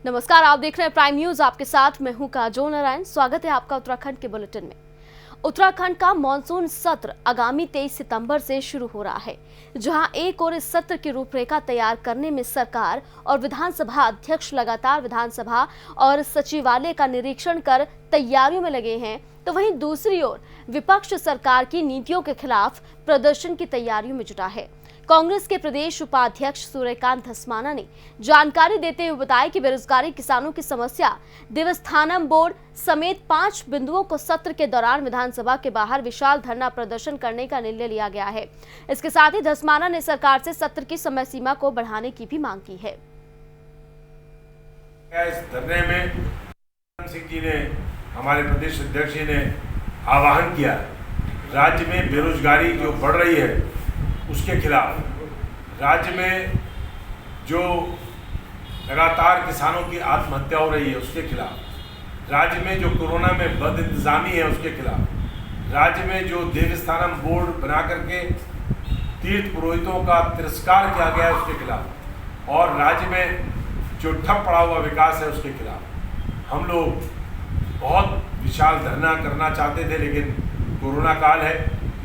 नमस्कार, आप देख रहे हैं प्राइम न्यूज। आपके साथ मैं हूं काजोल नारायण। स्वागत है आपका उत्तराखंड के बुलेटिन में। उत्तराखंड का मॉनसून सत्र आगामी 23 सितंबर से शुरू हो रहा है, जहां एक और इस सत्र की रूपरेखा तैयार करने में सरकार और विधानसभा अध्यक्ष लगातार विधानसभा और सचिवालय का निरीक्षण कर तैयारियों में लगे हैं, तो वहीं दूसरी ओर विपक्ष सरकार की नीतियों के खिलाफ प्रदर्शन की तैयारियों में जुटा है। कांग्रेस के प्रदेश उपाध्यक्ष सूर्यकांत धस्माना ने जानकारी देते हुए बताया कि बेरोजगारी, किसानों की समस्या, देवस्थानम बोर्ड समेत 5 बिंदुओं को सत्र के दौरान विधानसभा के बाहर विशाल धरना प्रदर्शन करने का निर्णय लिया गया है। इसके साथ ही धस्माना ने सरकार से सत्र की समय सीमा को बढ़ाने की भी मांग की है। इस धरने में सिंह जी ने, हमारे प्रदेश अध्यक्ष जी ने आह्वान किया, राज्य में बेरोजगारी जो बढ़ रही है उसके खिलाफ, राज्य में जो लगातार किसानों की आत्महत्या हो रही है उसके खिलाफ, राज्य में जो कोरोना में बदइंतजामी है उसके खिलाफ, राज्य में जो देवस्थानम बोर्ड बना करके तीर्थ पुरोहितों का तिरस्कार किया गया है उसके खिलाफ, और राज्य में जो ठप पड़ा हुआ विकास है उसके खिलाफ हम लोग बहुत विशाल धरना करना चाहते थे, लेकिन कोरोना काल है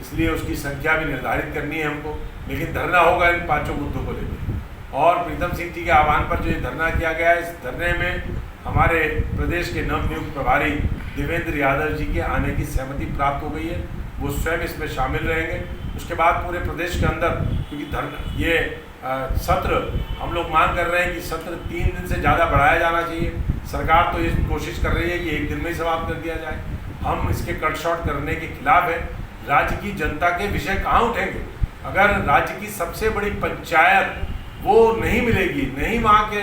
इसलिए उसकी संख्या भी निर्धारित करनी है हमको, लेकिन धरना होगा इन 5 मुद्दों को लेकर। और प्रीतम सिंह जी के आह्वान पर जो ये धरना किया गया है, इस धरने में हमारे प्रदेश के नवनियुक्त प्रभारी देवेंद्र यादव जी के आने की सहमति प्राप्त हो गई है, वो स्वयं इसमें शामिल रहेंगे। उसके बाद पूरे प्रदेश के अंदर, क्योंकि धरना ये सत्र हम लोग मांग कर रहे हैं कि सत्र 3 दिन से ज़्यादा बढ़ाया जाना चाहिए। सरकार तो ये कोशिश कर रही है कि 1 दिन में ही समाप्त कर दिया जाए। हम इसके कट शॉर्ट करने के खिलाफ है। राज्य की जनता के विषय कहाँ उठेंगे? अगर राज्य की सबसे बड़ी पंचायत वो नहीं मिलेगी, नहीं, वहाँ के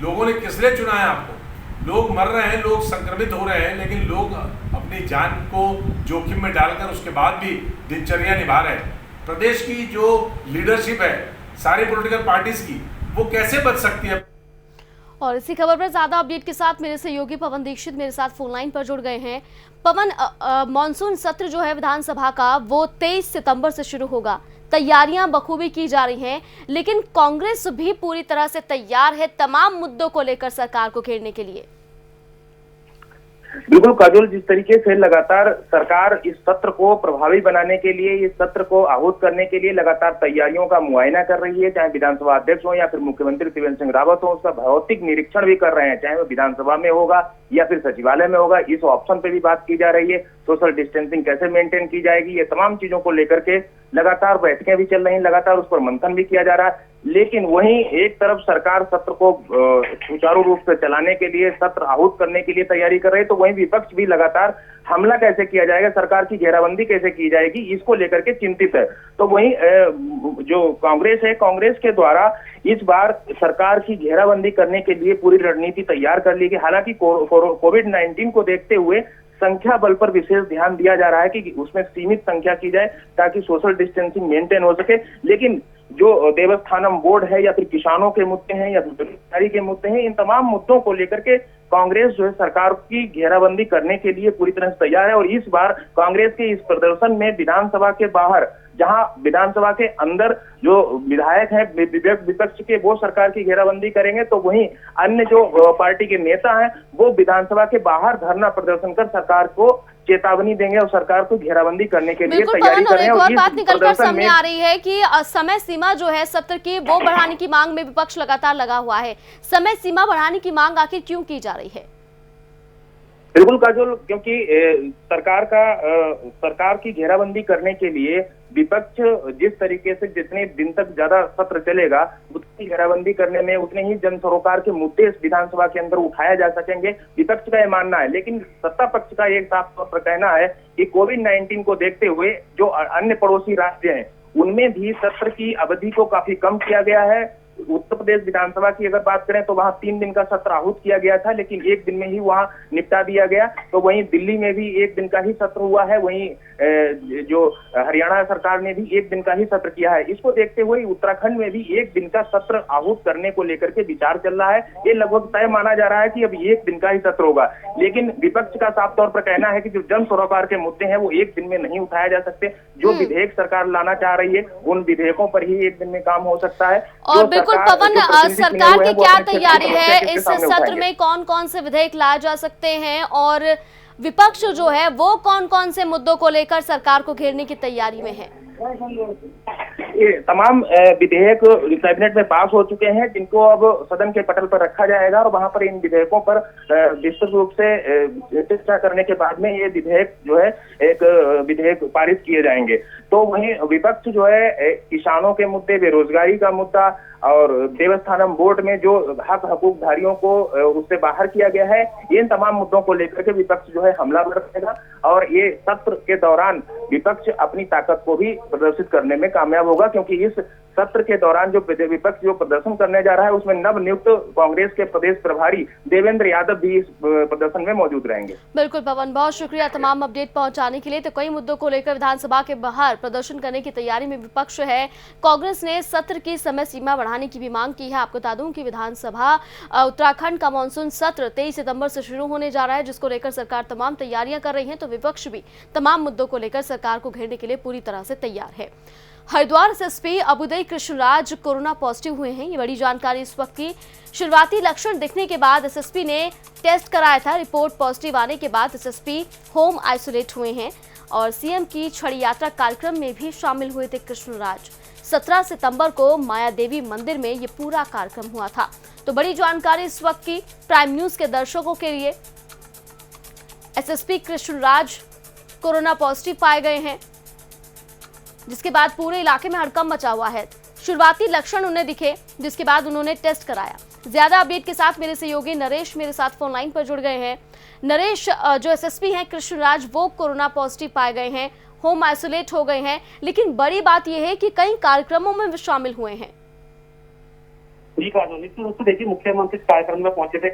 लोगों ने किस लिए चुना है आपको? लोग मर रहे हैं, लोग संक्रमित हो रहे हैं, लेकिन लोग अपनी जान को जोखिम में डालकर उसके बाद भी दिनचर्या निभा रहे हैं। प्रदेश की जो लीडरशिप है सारी पॉलिटिकल पार्टीज की, वो कैसे बच सकती है? और इसी खबर पर ज्यादा अपडेट के साथ मेरे सहयोगी पवन दीक्षित मेरे साथ फोन लाइन पर जुड़ गए हैं। पवन, मॉनसून सत्र जो है विधानसभा का वो 23 सितंबर से शुरू होगा। तैयारियां बखूबी की जा रही हैं, लेकिन कांग्रेस भी पूरी तरह से तैयार है तमाम मुद्दों को लेकर सरकार को घेरने के लिए। बिल्कुल काजोल, जिस तरीके से लगातार सरकार इस सत्र को प्रभावी बनाने के लिए, इस सत्र को आहूत करने के लिए लगातार तैयारियों का मुआयना कर रही है, चाहे विधानसभा अध्यक्ष हो या फिर मुख्यमंत्री त्रिवेंद्र सिंह रावत हो, उसका भौतिक निरीक्षण भी कर रहे हैं, चाहे वो विधानसभा में होगा या फिर सचिवालय में होगा। इस ऑप्शन पे भी बात की जा रही है, सोशल डिस्टेंसिंग कैसे मेंटेन की जाएगी, ये तमाम चीजों को लेकर के लगातार बैठकें भी चल रही हैं, लगातार उस पर मंथन भी किया जा रहा है। लेकिन वहीं एक तरफ सरकार सत्र को सुचारू रूप से चलाने के लिए, सत्र आहूत करने के लिए तैयारी कर रही है, तो वहीं विपक्ष भी लगातार हमला कैसे किया जाएगा, सरकार की घेराबंदी कैसे की जाएगी, इसको लेकर के चिंतित है। तो वहीं जो कांग्रेस है, कांग्रेस के द्वारा इस बार सरकार की घेराबंदी करने के लिए पूरी रणनीति तैयार कर ली गई। हालांकि कोविड-19 को देखते हुए संख्या बल पर विशेष ध्यान दिया जा रहा है कि उसमें सीमित संख्या की जाए ताकि सोशल डिस्टेंसिंग मेंटेन हो सके। लेकिन जो देवस्थानम बोर्ड है या फिर किसानों के मुद्दे हैं या फिर बेरोजगारी के मुद्दे हैं, इन तमाम मुद्दों को लेकर के कांग्रेस जो है सरकार की घेराबंदी करने के लिए पूरी तरह से तैयार है। और इस बार कांग्रेस के इस प्रदर्शन में विधानसभा के बाहर, जहां विधानसभा के अंदर जो विधायक हैं विपक्ष के, वो सरकार की घेराबंदी करेंगे, तो वहीं अन्य जो पार्टी के नेता हैं वो विधानसभा के बाहर धरना प्रदर्शन कर सरकार को चेतावनी देंगे और सरकार को घेराबंदी करने के लिए तैयारी कर रहे हैं। और बात निकलकर सामने आ रही है कि समय सीमा जो है सत्र की वो बढ़ाने की मांग में विपक्ष लगातार लगा हुआ है। समय सीमा बढ़ाने की मांग आखिर क्यों की जा रही है? बिल्कुल काजोल, क्योंकि सरकार की घेराबंदी करने के लिए विपक्ष जिस तरीके से जितने दिन तक ज्यादा सत्र चलेगा उतनी घेराबंदी करने में उतने ही जन सरोकार के मुद्दे इस विधानसभा के अंदर उठाया जा सकेंगे, विपक्ष का यह मानना है। लेकिन सत्ता पक्ष का एक साफ तौर पर कहना है कि कोविड-19 को देखते हुए जो अन्य पड़ोसी राज्य हैं उनमें भी सत्र की अवधि को काफी कम किया गया है। उत्तर प्रदेश विधानसभा की अगर बात करें तो वहां 3 दिन का सत्र आहूत किया गया था, लेकिन 1 दिन में ही वहां निपटा दिया गया। तो वहीं दिल्ली में भी 1 दिन का ही सत्र हुआ है, वहीं जो हरियाणा सरकार ने भी 1 दिन का ही सत्र किया है। इसको देखते हुए उत्तराखंड में भी 1 दिन का सत्र आहूत करने को लेकर के विचार चल रहा है। ये लगभग तय माना जा रहा है कि अब 1 दिन का ही सत्र होगा। लेकिन विपक्ष का साफ तौर पर कहना है कि जो जन सरोकार के मुद्दे हैं वो 1 दिन में नहीं उठाया जा सकते। जो विधेयक सरकार लाना चाह रही है उन विधेयकों पर ही 1 दिन में काम हो सकता है। और बिल्कुल लगातार पवन, जो प्रतिनिधि चुने सरकार हुए की हैं, वो क्या अपने क्षेत्र की तैयारी समस्या है? किसके इस सामने सत्र उठाएंगे? में कौन कौन से विधेयक लाए जा सकते हैं और विपक्ष जो है वो कौन कौन से मुद्दों को लेकर सरकार को घेरने की तैयारी में है? ये तमाम विधेयक कैबिनेट में पास हो चुके हैं, जिनको अब सदन के पटल पर रखा जाएगा और वहां पर इन विधेयकों पर विस्तृत रूप से चर्चा करने के बाद में ये विधेयक जो है एक विधेयक पारित किए जाएंगे। तो वहीं विपक्ष जो है किसानों के मुद्दे, बेरोजगारी का मुद्दा और देवस्थानम बोर्ड में जो हकूकधारियों को उससे बाहर किया गया है, इन तमाम मुद्दों को लेकर के विपक्ष जो है हमला बरतेगा और ये सत्र के दौरान विपक्ष अपनी ताकत को भी प्रदर्शित करने में कामयाब होगा, क्योंकि इस सत्र के दौरान जो विपक्ष जो प्रदर्शन करने जा रहा है उसमें नव नियुक्त कांग्रेस के प्रदेश प्रभारी देवेंद्र यादव भी इस प्रदर्शन में मौजूद रहेंगे। बिल्कुल पवन, बहुत शुक्रिया तमाम अपडेट पहुंचाने के लिए। तो कई मुद्दों को लेकर विधानसभा के बाहर प्रदर्शन करने की तैयारी में विपक्ष है। कांग्रेस ने सत्र की समय सीमा बढ़ाने की भी मांग की है। आपको बता दूं कि विधानसभा उत्तराखंड का मानसून सत्र 23 सितंबर से शुरू होने जा रहा है, जिसको लेकर सरकार तमाम तैयारियां कर रही है। तो विपक्ष भी तमाम मुद्दों को लेकर सरकार को घेरने के लिए पूरी तरह से तैयार है। Haridwar SSP Abudai Krishnaraj corona positive हुए हैं, ये बड़ी जानकारी इस वक्त की। शुरुआती लक्षण दिखने के बाद एसएसपी ने टेस्ट कराया था। रिपोर्ट पॉजिटिव आने के बाद एसएसपी होम आइसोलेट हुए हैं और सीएम की छड़ी यात्रा कार्यक्रम में भी शामिल हुए थे कृष्णराज। 17 सितंबर को माया देवी मंदिर में ये पूरा कार्यक्रम हुआ था। तो बड़ी जानकारी इस वक्त की प्राइम न्यूज के दर्शकों के लिए। एसएसपी कृष्णराज कोरोना पॉजिटिव पाए गए हैं, जिसके बाद पूरे इलाके में हड़कंप मचा हुआ है। शुरुआती लक्षण उन्हें दिखे, जिसके बाद उन्होंने टेस्ट कराया। ज्यादा अपडेट के साथ मेरे सहयोगी नरेश मेरे साथ फोन लाइन पर जुड़ गए हैं। नरेश, जो एसएसपी हैं कृष्णराज, वो कोरोना पॉजिटिव पाए गए हैं, होम आइसोलेट हो गए हैं, लेकिन बड़ी बात यह है कि कई कार्यक्रमों में शामिल हुए हैं। जी काजोल, निश्चित रूप से देखिए मुख्यमंत्री कार्यक्रम में पहुंचे थे,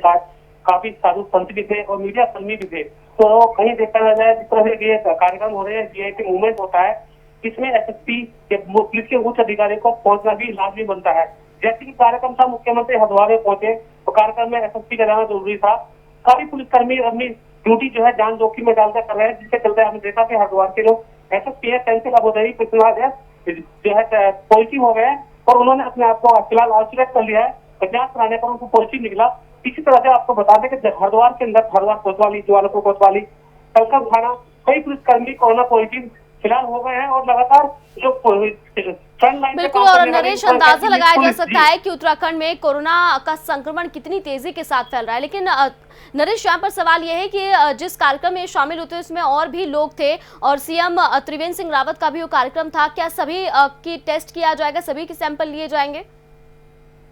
काफी साधु संत भी थे और मीडिया कर्मी भी थे। तो कहीं देखा जाए जिस तरह से ये कार्यक्रम हो रहे हैं, वीआईपी मूवमेंट होता है, इसमें एसएसपी के पुलिस के उच्च अधिकारी को पहुंचना भी लाजमी बनता है। जैसे कि कार्यक्रम था, मुख्यमंत्री हरिद्वार में पहुंचे तो कार्यक्रम में एसएसपी का जाना जरूरी था। सभी पुलिसकर्मी अपनी ड्यूटी जो है जान जोखिम में डालकर कर रहे हैं, जिसके चलते हमने देखा कि हरिद्वार के जो एसएसपी है पेंसिल अबुदई कृष्णराज है जो है पॉजिटिव हो गए और उन्होंने अपने आप को फिलहाल आइसोलेट कर लिया है। जांच कराने पर उनको पॉजिटिव निकला। इसी तरह से आपको बता दें कि हरिद्वार के अंदर हरिद्वार कोतवाली, ज्वालापुर कोतवाली, कलकम थाना, कई पुलिसकर्मी कोरोना पॉजिटिव फिलहाल हो गए हैं और लगातार जो फ्रंट लाइन बिल्कुल। और नरेश, अंदाजा लगाया जा सकता है कि उत्तराखंड में कोरोना का संक्रमण कितनी तेजी के साथ फैल रहा है। लेकिन नरेश, यहाँ पर सवाल यह है कि जिस कार्यक्रम में शामिल होते उसमें और भी लोग थे और सीएम त्रिवेंद्र सिंह रावत का भी वो कार्यक्रम था, क्या सभी की टेस्ट किया जाएगा, सभी के सैंपल लिए जाएंगे?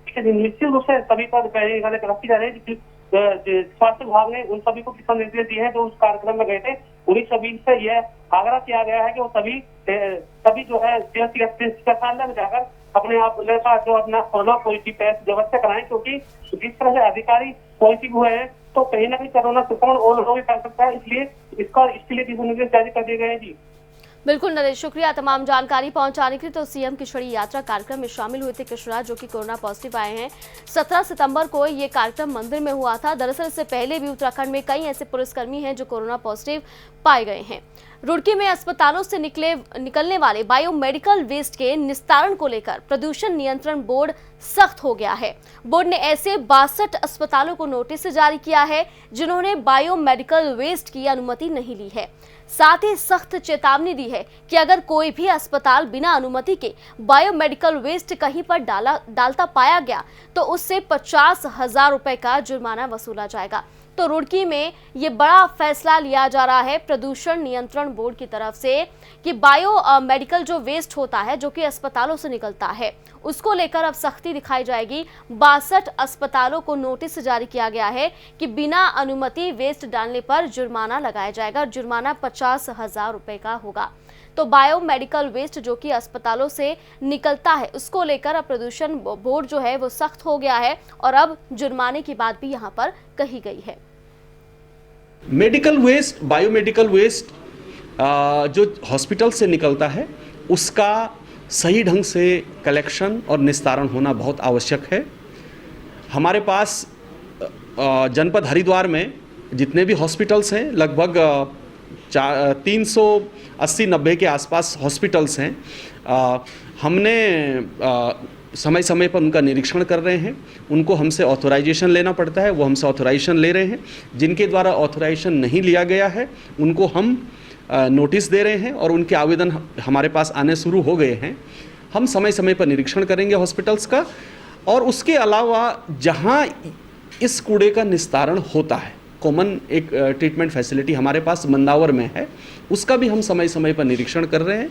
निश्चित रूप से सभी पर रखी जा रही है। स्वास्थ्य विभाग ने उन सभी को दिशा निर्देश दिए हैं जो उस कार्यक्रम में गए थे। उन्हीं सभी से यह आग्रह किया गया है कि वो सभी जो है चिकित्सालय में जाकर अपने आप जो अपना कोरोना पॉजिटिव टेस्ट व्यवस्था कराएं, क्योंकि जिस तरह से अधिकारी पॉजिटिव हुए हैं तो कहीं ना कहीं कोरोना संक्रमण और लोगों में फैल सकता है, इसलिए इसके लिए दिशा निर्देश जारी कर दिए गए हैं। जी बिल्कुल नरेश, शुक्रिया तमाम जानकारी पहुंचाने के लिए। तो सीएम की छड़ी यात्रा कार्यक्रम में शामिल हुए थे कृष्णराज, जो कि कोरोना पॉजिटिव आए हैं। 17 सितंबर को ये कार्यक्रम मंदिर में हुआ था। दरअसल इससे पहले भी उत्तराखंड में कई ऐसे पुलिसकर्मी हैं जो कोरोना पॉजिटिव पाए गए हैं। रुड़की में अस्पतालों से निकलने वाले बायोमेडिकल वेस्ट के निस्तारण को लेकर प्रदूषण नियंत्रण बोर्ड सख्त हो गया है। बोर्ड ने ऐसे 62 अस्पतालों को नोटिस जारी किया है जिन्होंने बायोमेडिकल वेस्ट की अनुमति नहीं ली है। साथ ही सख्त चेतावनी दी है कि अगर कोई भी अस्पताल बिना अनुमति के बायोमेडिकल वेस्ट कहीं पर डालता पाया गया तो उससे 50,000 रुपए का जुर्माना वसूला जाएगा। तो रुड़की में ये बड़ा फैसला लिया जा रहा है प्रदूषण नियंत्रण बोर्ड की तरफ से कि बायो मेडिकल जो वेस्ट होता है जो कि अस्पतालों से निकलता है उसको लेकर अब सख्ती दिखाई जाएगी। 62 अस्पतालों को नोटिस जारी किया गया है कि बिना अनुमति वेस्ट डालने पर जुर्माना लगाया जाएगा। जुर्माना 50,000 रुपए का होगा। तो बायो मेडिकल वेस्ट जो कि अस्पतालों से निकलता है उसको लेकर अब प्रदूषण बोर्ड जो है वो सख्त हो गया है और अब जुर्माने की बात भी यहाँ पर कही गई है। मेडिकल वेस्ट, बायोमेडिकल वेस्ट जो हॉस्पिटल से निकलता है उसका सही ढंग से कलेक्शन और निस्तारण होना बहुत आवश्यक है। हमारे पास जनपद हरिद्वार में जितने भी हॉस्पिटल्स हैं लगभग 380-90 के आसपास हॉस्पिटल्स हैं। हमने समय समय पर उनका निरीक्षण कर रहे हैं। उनको हमसे ऑथोराइजेशन लेना पड़ता है, वो हमसे ऑथोराइजेशन ले रहे हैं। जिनके द्वारा ऑथोराइजेशन नहीं लिया गया है उनको हम नोटिस दे रहे हैं और उनके आवेदन हमारे पास आने शुरू हो गए हैं। हम समय समय पर निरीक्षण करेंगे हॉस्पिटल्स का, और उसके अलावा जहां इस कूड़े का निस्तारण होता है, कॉमन एक ट्रीटमेंट फैसिलिटी हमारे पास मंदावर में है, उसका भी हम समय समय पर निरीक्षण कर रहे हैं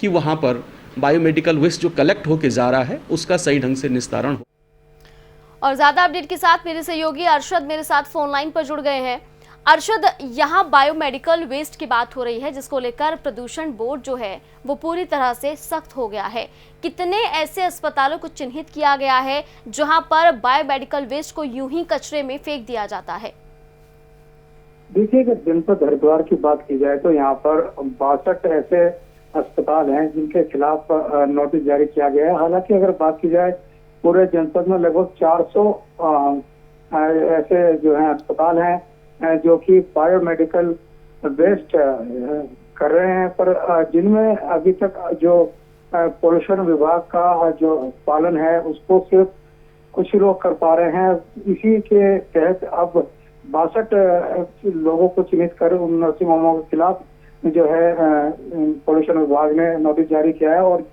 कि वहाँ पर बायोमेडिकल वेस्ट जो कलेक्ट होके जा रहा है उसका सही ढंग से निस्तारण हो। और ज्यादा अपडेट के साथ मेरे सहयोगी अरशद मेरे साथ फोन लाइन पर जुड़ गए हैं। अरशद, यहाँ बायोमेडिकल वेस्ट की बात हो रही है जिसको लेकर प्रदूषण बोर्ड जो है वो पूरी तरह से सख्त हो गया है। कितने ऐसे अस्पतालों को चिन्हित किया गया है जहां पर बायोमेडिकल वेस्ट को यूं ही कचरे में फेंक दिया जाता है? देखिए, अगर जनपद हरिद्वार की बात की जाए तो यहाँ पर 62 ऐसे अस्पताल हैं जिनके खिलाफ नोटिस जारी किया गया है। हालांकि अगर बात की जाए पूरे जनपद में लगभग 400 ऐसे जो हैं अस्पताल हैं जो कि बायोमेडिकल वेस्ट कर रहे हैं, पर जिनमें अभी तक जो पोल्यूशन विभाग का जो पालन है उसको सिर्फ कुछ लोग कर पा रहे हैं। इसी के तहत अब 62 लोगों को चिन्हित कर उन नर्सिंग होमों के खिलाफ जो है पोल्यूशन विभाग ने नोटिस जारी किया है, और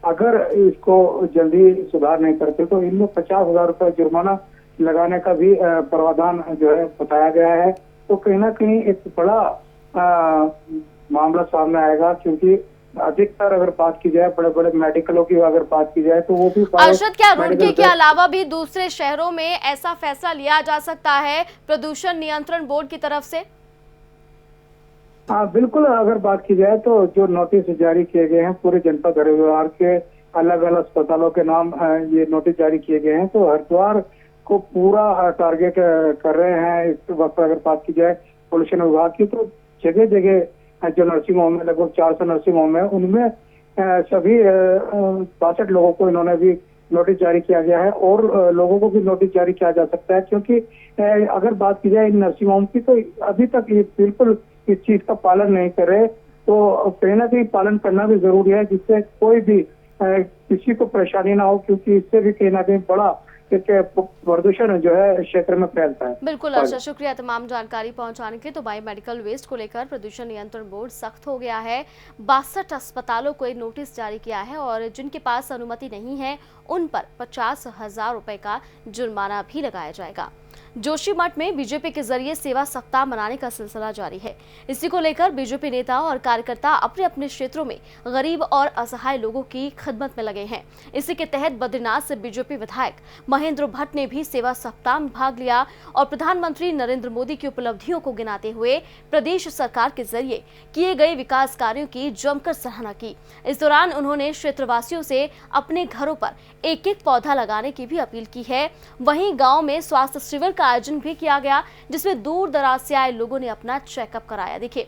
अगर इसको जल्दी सुधार नहीं करते तो इनमें 50,000 रुपये जुर्माना लगाने का भी प्रावधान जो है बताया गया है। तो कहीं ना कहीं एक बड़ा मामला सामने आएगा, क्योंकि अधिकतर अगर बात की जाए बड़े बड़े मेडिकलों की अगर बात की जाए तो वो भी अरशद, क्या रुड़की के अलावा भी दूसरे शहरों में ऐसा फैसला लिया जा सकता है प्रदूषण नियंत्रण बोर्ड की तरफ से? हाँ बिल्कुल, अगर बात की जाए तो जो नोटिस जारी किए गए हैं पूरे जनपद हरिद्वार के अलग अलग अस्पतालों के नाम ये नोटिस जारी किए गए हैं, तो हरिद्वार को पूरा टारगेट कर रहे हैं। इस वक्त अगर बात की जाए पोल्यूशन विभाग की तो जगह जगह जो नर्सिंग होम है, लगभग 400 नर्सिंग होम है, उनमें सभी 62 लोगों को इन्होंने भी नोटिस जारी किया गया है, और लोगों को भी नोटिस जारी किया जा सकता है, क्योंकि अगर बात की जाए इन नर्सिंग होम की तो अभी तक ये बिल्कुल इस चीज का पालन नहीं कर रहे। तो कहीं ना कहीं पालन करना भी जरूरी है जिससे कोई भी किसी को परेशानी ना हो, क्योंकि इससे भी कहीं ना कहीं बड़ा प्रदूषण जो है क्षेत्र में फैलता है। बिल्कुल अरशद, शुक्रिया तमाम जानकारी पहुंचाने के लिए। तो बायोमेडिकल वेस्ट को लेकर प्रदूषण नियंत्रण बोर्ड सख्त हो गया है। 62 अस्पतालों को एक नोटिस जारी किया है और जिनके पास अनुमति नहीं है उन पर 50,000 रुपए का जुर्माना भी लगाया जाएगा। जोशीमठ में बीजेपी के जरिए सेवा सप्ताह मनाने का सिलसिला जारी है। इसी को लेकर बीजेपी नेता और कार्यकर्ता अपने अपने क्षेत्रों में गरीब और असहाय लोगों की खिदमत में लगे हैं। इसी के तहत बद्रीनाथ से बीजेपी विधायक महेंद्र भट्ट ने भी सेवा सप्ताह में भाग लिया और प्रधानमंत्री नरेंद्र मोदी की उपलब्धियों को गिनाते हुए प्रदेश सरकार के जरिए किए गए विकास कार्यों की जमकर सराहना की। इस दौरान उन्होंने क्षेत्रवासियों से अपने घरों पर एक एक पौधा लगाने की भी अपील की है। वहीं गांव में स्वास्थ्य शिविर का आयोजन भी किया गया जिसमें दूर दराज से आए लोगों ने अपना चेकअप कराया। देखिए,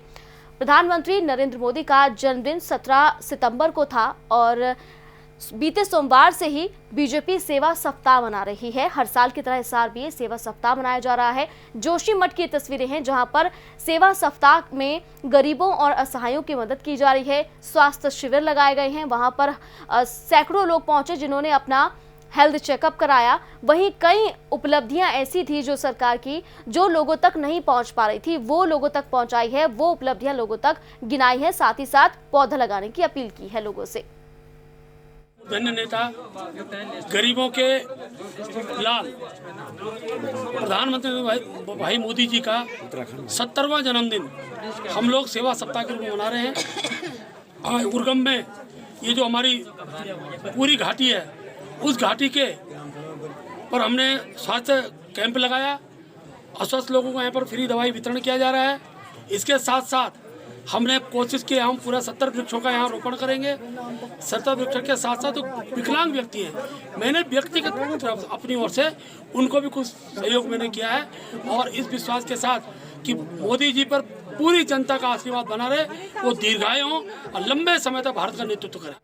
प्रधानमंत्री नरेंद्र मोदी का जन्मदिन 17 सितंबर को था और बीते सोमवार से ही बीजेपी सेवा सप्ताह मना रही है। हर साल की तरह इस साल भी सेवा सप्ताह मनाया जा रहा है। जोशीमठ की तस्वीरें हैं जहां पर सेवा सप्ताह में गरीबों और असहायों की मदद की जा रही है। स्वास्थ्य शिविर लगाए गए हैं, वहां पर सैकड़ों लोग पहुंचे जिन्होंने अपना हेल्थ चेकअप कराया। वहीं कई उपलब्धियां ऐसी थी जो सरकार की जो लोगों तक नहीं पहुंच पा रही थी वो लोगों तक पहुंचाई है, वो उपलब्धियां लोगों तक गिनाई है, साथ ही साथ पौधा लगाने की अपील की है लोगों से। धन्य नेता गरीबों के लाल प्रधानमंत्री भाई मोदी जी का 70वां जन्मदिन हम लोग सेवा सप्ताह के रूप में मना रहे हैं। उर्गम में ये जो हमारी पूरी घाटी है उस घाटी के पर हमने स्वास्थ्य कैंप लगाया। अस्वस्थ लोगों को यहाँ पर फ्री दवाई वितरण किया जा रहा है। इसके साथ साथ हमने कोशिश की हम पूरा 70 वृक्षों का यहाँ रोपण करेंगे। 70 वृक्षों के साथ साथ विकलांग व्यक्ति हैं, मैंने व्यक्तिगत अपनी ओर से उनको भी कुछ सहयोग मैंने किया है और इस विश्वास के साथ कि मोदी जी पर पूरी जनता का आशीर्वाद बना रहे, वो दीर्घायु हों और लंबे समय तक भारत का नेतृत्व करें।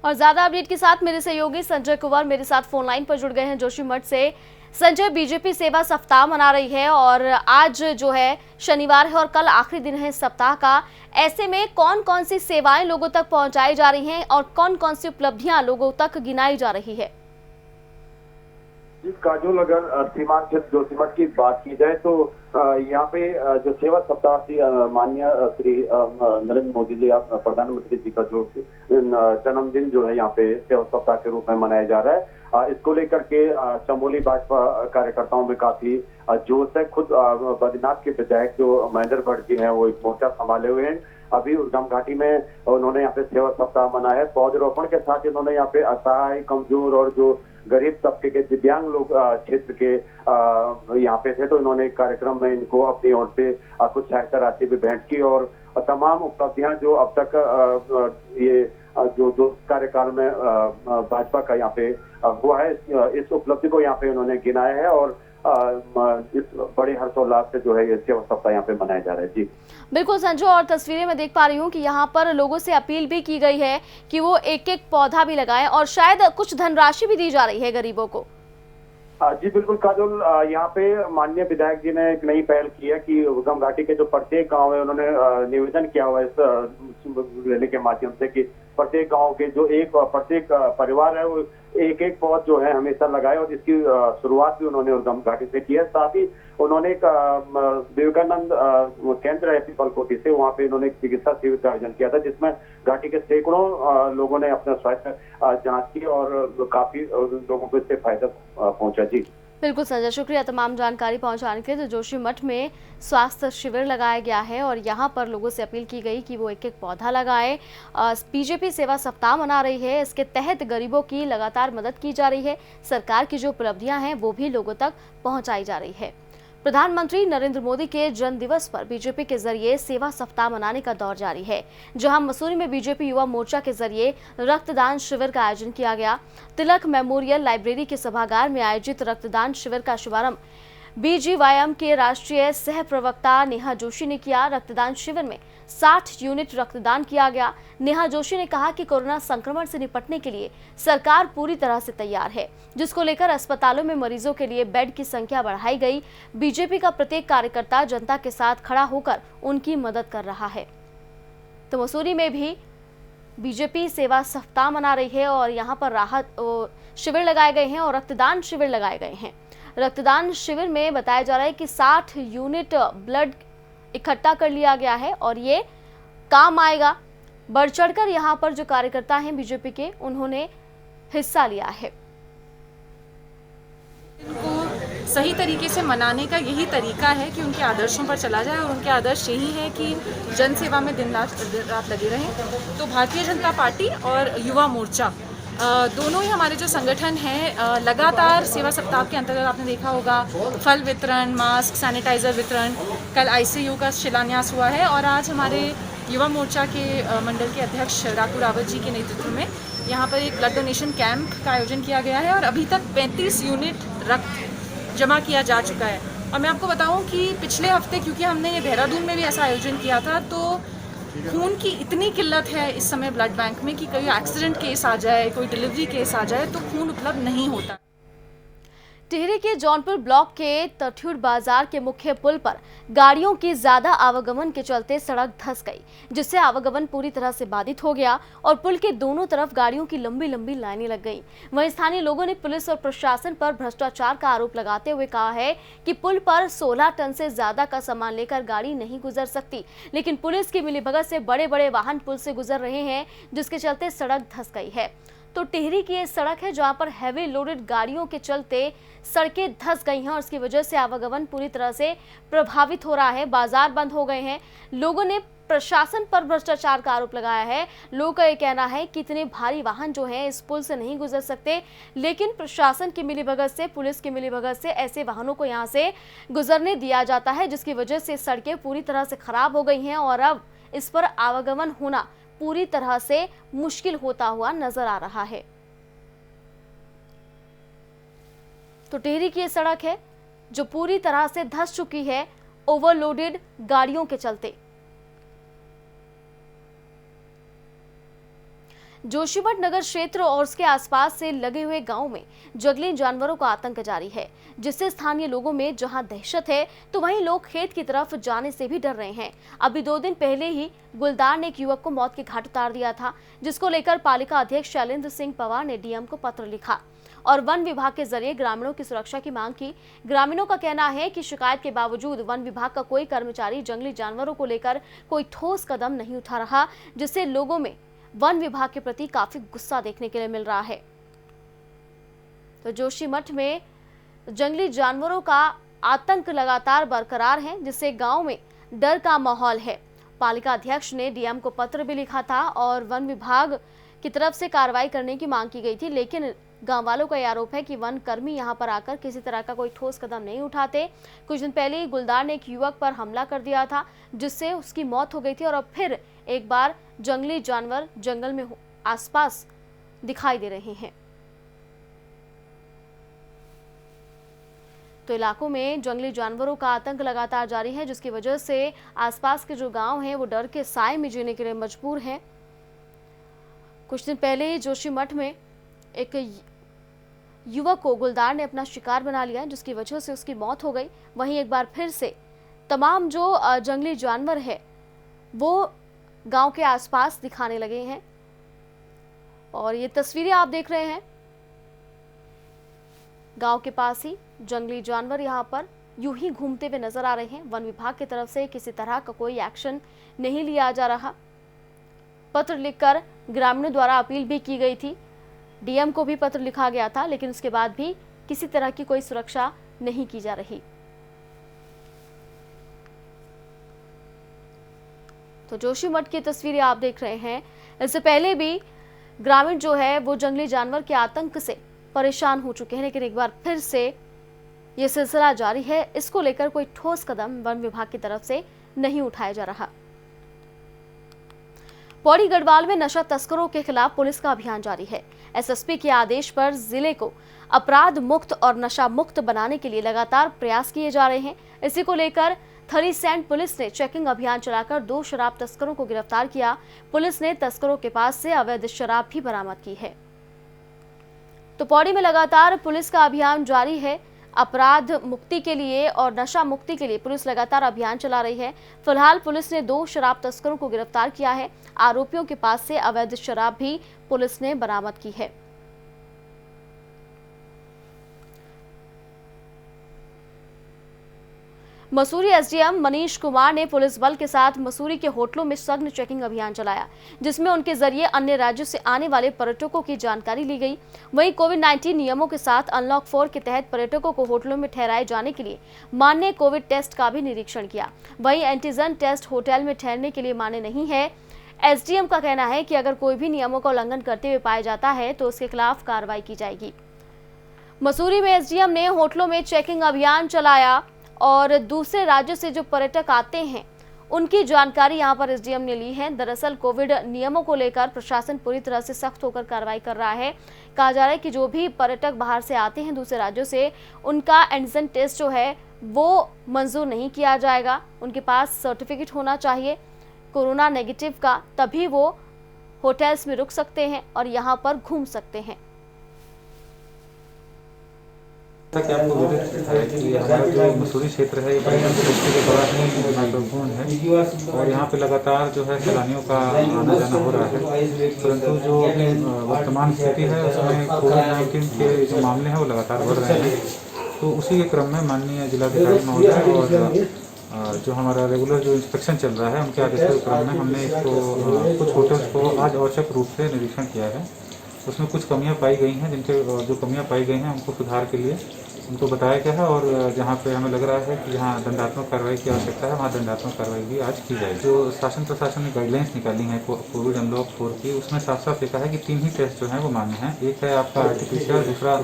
और ज्यादा अपडेट के साथ मेरे सहयोगी संजय कुमार मेरे साथ फोन लाइन पर जुड़ गए हैं जोशीमठ से। संजय, बीजेपी सेवा सप्ताह मना रही है और आज जो है शनिवार है और कल आखिरी दिन है इस सप्ताह का। ऐसे में कौन कौन सी सेवाएं लोगों तक पहुंचाई जा रही हैं और कौन कौन सी उपलब्धियां लोगों तक गिनाई जा रही है? जी काजोल, अगर सीमांचल जोशीमठ की बात की जाए तो यहाँ पे जो सेवा सप्ताह थी माननीय श्री नरेंद्र मोदी जी प्रधानमंत्री जी का जो जन्मदिन जो है यहाँ पे सेवा सप्ताह के रूप में मनाया जा रहा है। इसको लेकर के चमोली भाजपा कार्यकर्ताओं में काफी जोश है। खुद बद्रीनाथ के विधायक जो महेंद्र भट्ट जी हैं वो एक मोर्चा संभाले हुए हैं। अभी उद्गम घाटी में उन्होंने यहाँ पे सेवा सप्ताह मनाया है। पौधरोपण के साथ इन्होंने यहाँ पे असहाय, कमजोर और जो गरीब तबके के दिव्यांग लोग क्षेत्र के यहाँ पे थे, तो इन्होंने एक कार्यक्रम में इनको अपनी ओर से कुछ सहायता राशि भी भेंट की और तमाम उपलब्धियां जो अब तक ये जो कार्यकाल में भाजपा का यहाँ पे हुआ है, इस उपलब्धि को यहाँ पे उन्होंने गिनाया है और इस बड़े हर्षोल्लास से जो है ये सेवा सप्ताह यहाँ पे मनाया जा रहा है। जी बिल्कुल संजू, और तस्वीरें मैं देख पा रही हूँ कि यहाँ पर लोगों से अपील भी की गई है कि वो एक एक पौधा भी लगाएं और शायद कुछ धनराशि भी दी जा रही है गरीबों को। जी बिल्कुल काजोल, यहाँ पे माननीय विधायक जी ने एक नई पहल की है कि उद्गम घाटी के जो प्रत्येक गांव है उन्होंने निवेदन किया हुआ है इस रैली के माध्यम से कि प्रत्येक गांव के जो प्रत्येक परिवार है वो एक एक पौध जो है हमेशा लगाए और इसकी शुरुआत भी उन्होंने उद्गम घाटी से की है। साथ ही उन्होंने एक विवेकानंद केंद्र है पीपलकोटी से, वहाँ पे उन्होंने एक चिकित्सा शिविर का आयोजन किया था जिसमें घाटी के सैकड़ों लोगों ने अपना स्वास्थ्य जांच की और काफी लोगों को इससे फायदा पहुंचा। जी बिल्कुल संजय, शुक्रिया तमाम जानकारी पहुंचाने के लिए। तो जोशीमठ में स्वास्थ्य शिविर लगाया गया है और यहाँ पर लोगों से अपील की गई कि वो एक एक पौधा लगाएं। बीजेपी सेवा सप्ताह मना रही है, इसके तहत गरीबों की लगातार मदद की जा रही है। सरकार की जो उपलब्धियां हैं वो भी लोगों तक पहुंचाई जा रही है। प्रधानमंत्री नरेंद्र मोदी के जन्म दिवस पर बीजेपी के जरिए सेवा सप्ताह मनाने का दौर जारी है, जहां मसूरी में बीजेपी युवा मोर्चा के जरिए रक्तदान शिविर का आयोजन किया गया। तिलक मेमोरियल लाइब्रेरी के सभागार में आयोजित रक्तदान शिविर का शुभारंभ बीजीवाईएम के राष्ट्रीय सह प्रवक्ता नेहा जोशी ने किया। रक्तदान शिविर में 60 यूनिट रक्तदान किया गया। नेहा जोशी ने कहा कि कोरोना संक्रमण से निपटने के लिए सरकार पूरी तरह से तैयार है, जिसको लेकर अस्पतालों में मरीजों के लिए बेड की संख्या बढ़ाई गई। बीजेपी का प्रत्येक कार्यकर्ता जनता के साथ खड़ा होकर उनकी मदद कर रहा है। तो मसूरी में भी बीजेपी सेवा सप्ताह मना रही है और यहाँ पर राहत शिविर लगाए गए हैं और रक्तदान शिविर लगाए गए हैं। रक्तदान शिविर में बताया जा रहा है कि 60 यूनिट ब्लड इकट्ठा कर लिया गया है और ये काम आएगा। बढ़ चढ़कर यहाँ पर जो कार्यकर्ता हैं बीजेपी के, उन्होंने हिस्सा लिया है। इनको सही तरीके से मनाने का यही तरीका है कि उनके आदर्शों पर चला जाए और उनके आदर्श यही है कि जन सेवा में दिन रात लगे रहें। तो भारतीय जनता पार्टी और युवा मोर्चा दोनों ही हमारे जो संगठन हैं लगातार सेवा सप्ताह के अंतर्गत आपने देखा होगा फल वितरण, मास्क, सैनिटाइजर वितरण, कल आईसीयू का शिलान्यास हुआ है और आज हमारे युवा मोर्चा के मंडल के अध्यक्ष रातू रावत जी के नेतृत्व में यहाँ पर एक ब्लड डोनेशन कैंप का आयोजन किया गया है और अभी तक 35 यूनिट रक्त जमा किया जा चुका है। और मैं आपको बताऊँ कि पिछले हफ्ते, क्योंकि हमने ये देहरादून में भी ऐसा आयोजन किया था, तो खून की इतनी किल्लत है इस समय ब्लड बैंक में कि कोई एक्सीडेंट केस आ जाए, कोई डिलीवरी केस आ जाए तो खून उपलब्ध नहीं होता। टिहरी के जौनपुर ब्लॉक के तठ्यूर बाजार के मुख्य पुल पर गाड़ियों की ज्यादा आवागमन के चलते सड़क धंस गई, जिससे आवागमन पूरी तरह से बाधित हो गया और पुल के दोनों तरफ गाड़ियों की लंबी लंबी लाइनें लग गईं। वहीं स्थानीय लोगों ने पुलिस और प्रशासन पर भ्रष्टाचार का आरोप लगाते हुए कहा है कि पुल पर 16 टन से ज्यादा का सामान लेकर गाड़ी नहीं गुजर सकती, लेकिन पुलिस की मिलीभगत से बड़े बड़े वाहन पुल से गुजर रहे हैं, जिसके चलते सड़क धंस गई है। तो टिहरी की ये सड़क है जहां पर हैवी लोडेड गाड़ियों के चलते सड़कें धंस गई हैं और इसकी वजह से आवागमन पूरी तरह से प्रभावित हो रहा है। बाजार बंद हो गए हैं। लोगों ने प्रशासन पर भ्रष्टाचार का आरोप लगाया है। लोगों का ये कहना है कि इतने भारी वाहन जो हैं इस पुल से नहीं गुजर सकते, लेकिन प्रशासन की मिलीभगत से, पुलिस की मिलीभगत से ऐसे वाहनों को यहाँ से गुजरने दिया जाता है, जिसकी वजह से सड़कें पूरी तरह से खराब हो गई हैं और अब इस पर आवागमन होना पूरी तरह से मुश्किल होता हुआ नजर आ रहा है। तो टिहरी की ये सड़क है जो पूरी तरह से धंस चुकी है ओवरलोडेड गाड़ियों के चलते। जोशीमठ नगर क्षेत्र और उसके आसपास से लगे हुए गांव में जंगली जानवरों का आतंक जारी है, जिससे स्थानीय लोगों में जहां दहशत है तो वहीं लोग खेत की तरफ जाने से भी डर रहे हैं। अभी 2 दिन पहले ही गुलदार ने एक युवक को मौत के घाट उतार दिया था, जिसको लेकर पालिका अध्यक्ष शैलेंद्र सिंह पवार ने डीएम को पत्र लिखा और वन विभाग के जरिए ग्रामीणों की सुरक्षा की मांग की। ग्रामीणों का कहना है कि शिकायत के बावजूद वन विभाग का कोई कर्मचारी जंगली जानवरों को लेकर कोई ठोस कदम नहीं उठा रहा, जिससे लोगों में वन विभाग के प्रति काफी गुस्सा देखने के लिए मिल रहा है। तो जोशीमठ में जंगली जानवरों का आतंक लगातार बरकरार है, जिससे गांव में डर का माहौल है। पालिका अध्यक्ष ने डीएम को पत्र भी लिखा था और वन विभाग की तरफ से कार्रवाई करने की मांग की गई थी, लेकिन गांव वालों का आरोप है कि वन कर्मी यहां पर आकर किसी तरह का कोई ठोस कदम नहीं उठाते। कुछ दिन पहले ही गुलदार ने एक युवक पर हमला कर दिया था, जिससे उसकी मौत हो गई थी और अब फिर एक बार जंगली जानवर जंगल में आसपास दिखाई दे रहे हैं। तो इलाकों में जंगली जानवरों का आतंक लगातार जारी है, जिसकी वजह से आसपास के जो गांव हैं वो डर के साए में जीने के लिए मजबूर हैं। कुछ दिन पहले ही जोशीमठ में एक युवक को गुलदार ने अपना शिकार बना लिया, जिसकी वजह से उसकी मौत हो गई। वहीं एक बार फिर से तमाम जो जंगली जानवर है वो गांव के आसपास दिखाने लगे हैं और ये तस्वीरें आप देख रहे हैं। गांव के पास ही जंगली जानवर यहां पर यूं ही घूमते हुए नजर आ रहे हैं। वन विभाग की तरफ से किसी तरह का कोई एक्शन नहीं लिया जा रहा। पत्र लिखकर ग्रामीणों द्वारा अपील भी की गई थी, डीएम को भी पत्र लिखा गया था, लेकिन उसके बाद भी किसी तरह की कोई सुरक्षा नहीं की जा रही। तो जोशीमठ की तस्वीरें आप देख रहे हैं। इससे पहले भी ग्रामीण जो है वो जंगली जानवर के आतंक से परेशान हो चुके हैं, लेकिन एक बार फिर से ये सिलसिला जारी है। इसको लेकर कोई ठोस कदम वन विभाग की तरफ से नहीं उठाया जा रहा। पौड़ी गढ़वाल में नशा तस्करों के खिलाफ पुलिस का अभियान जारी है। एसएसपी के आदेश पर जिले को अपराध मुक्त और नशा मुक्त बनाने के लिए लगातार प्रयास किए जा रहे हैं। इसी को लेकर थरीसैंड पुलिस ने चेकिंग अभियान चलाकर 2 शराब तस्करों को गिरफ्तार किया। पुलिस ने तस्करों के पास से अवैध शराब भी बरामद की है। तो पौड़ी में लगातार पुलिस का अभियान जारी है। अपराध मुक्ति के लिए और नशा मुक्ति के लिए पुलिस लगातार अभियान चला रही है। फिलहाल पुलिस ने 2 शराब तस्करों को गिरफ्तार किया है। आरोपियों के पास से अवैध शराब भी पुलिस ने बरामद की है। मसूरी एसडीएम मनीष कुमार ने पुलिस बल के साथ मसूरी के होटलों में सघन चेकिंग अभियान चलाया, जिसमें उनके जरिए अन्य राज्यों से आने वाले पर्यटकों की जानकारी ली गई। वहीं कोविड-19 नियमों के साथ अनलॉक 4 के तहत पर्यटकों को होटलों में ठहराए जाने के लिए मान्य कोविड टेस्ट का भी निरीक्षण किया। वहीं एंटीजन टेस्ट होटल में ठहरने के लिए मान्य नहीं है। एसडीएम का कहना है कि अगर कोई भी नियमों का उल्लंघन करते हुए पाया जाता है तो उसके खिलाफ कार्रवाई की जाएगी। मसूरी में एसडीएम ने होटलों में चेकिंग अभियान चलाया और दूसरे राज्यों से जो पर्यटक आते हैं उनकी जानकारी यहां पर एसडीएम ने ली है। दरअसल कोविड नियमों को लेकर प्रशासन पूरी तरह से सख्त होकर कार्रवाई कर रहा है। कहा जा रहा है कि जो भी पर्यटक बाहर से आते हैं दूसरे राज्यों से, उनका एंटीजन टेस्ट जो है वो मंजूर नहीं किया जाएगा। उनके पास सर्टिफिकेट होना चाहिए कोरोना नेगेटिव का, तभी वो होटल्स में रुक सकते हैं और यहाँ पर घूम सकते हैं। जैसा कि आपको विदित है कि हमारा जो मसूरी क्षेत्र है ये पर्यटन दृष्टि के बड़ा ही महत्वपूर्ण है और यहाँ पे लगातार जो है सैलानियों का आना जाना हो रहा है, परंतु जो वर्तमान स्थिति है उसमें कोविड-19 के जो मामले हैं वो लगातार बढ़ रहे हैं। तो उसी के क्रम में माननीय जिलाधिकारी महोदय और जो हमारा रेगुलर जो इंस्पेक्शन चल रहा है उनके आदेश के क्रम में हमने इसको कुछ होटल्स को आज आवश्यक रूप से निरीक्षण किया है। उसमें कुछ कमियां पाई गई हैं, जिनके जो कमियां पाई गई हैं उनको सुधार के लिए उनको बताया गया है और जहां पे हमें लग रहा है कि जहां दंडात्मक कार्रवाई की आवश्यकता है वहां दंडात्मक कार्रवाई भी आज की जाए। जो शासन प्रशासन ने गाइडलाइंस निकाली हैं कोविड अनलॉक 4 की, उसमें साफ साफ लिखा है कि 3 ही टेस्ट जो हैं वो मान्य हैं। एक है आपका आरटीपीसीआर, दूसरा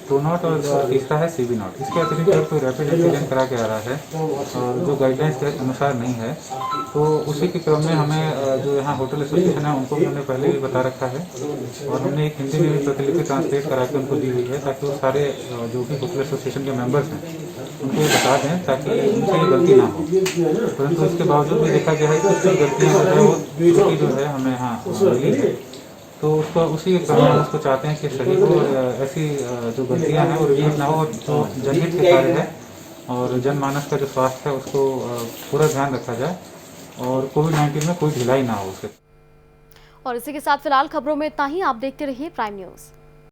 ट्रू नॉट और तीसरा है सीबी नॉट। इसके अतिरिक्त अगर कोई रैपिड एंटीजन करा के आ रहा है और जो गाइडलाइंस के अनुसार नहीं है तो उसी के क्रम में हमें जो यहाँ होटल एसोसिएशन है उनको भी हमने पहले भी बता रखा है और हमने एक हिंदी में भी प्रतिलिपि ट्रांसलेट करा के उनको दी हुई है ताकि वो सारे जो भी होटल एसोसिएशन के मेंबर्स हैं उनको ये बता दें ताकि उनसे ये गलती ना हो। परंतु इसके बावजूद भी देखा गया है कि कुछ गलतियाँ जो है वो जो है हमें यहाँ मिली है। तो उसको उसी क्रम में उसको चाहते हैं कि सभी को ऐसी जो गलतियां हैं वो रिपीट ना हो, और जो जनहित के कार्य है और जनमानस का जो स्वास्थ्य है उसको पूरा ध्यान रखा जाए और कोविड-19 में कोई ढिलाई ना हो उसके। और इसी के साथ फिलहाल खबरों में इतना ही। आप देखते रहिए प्राइम न्यूज़।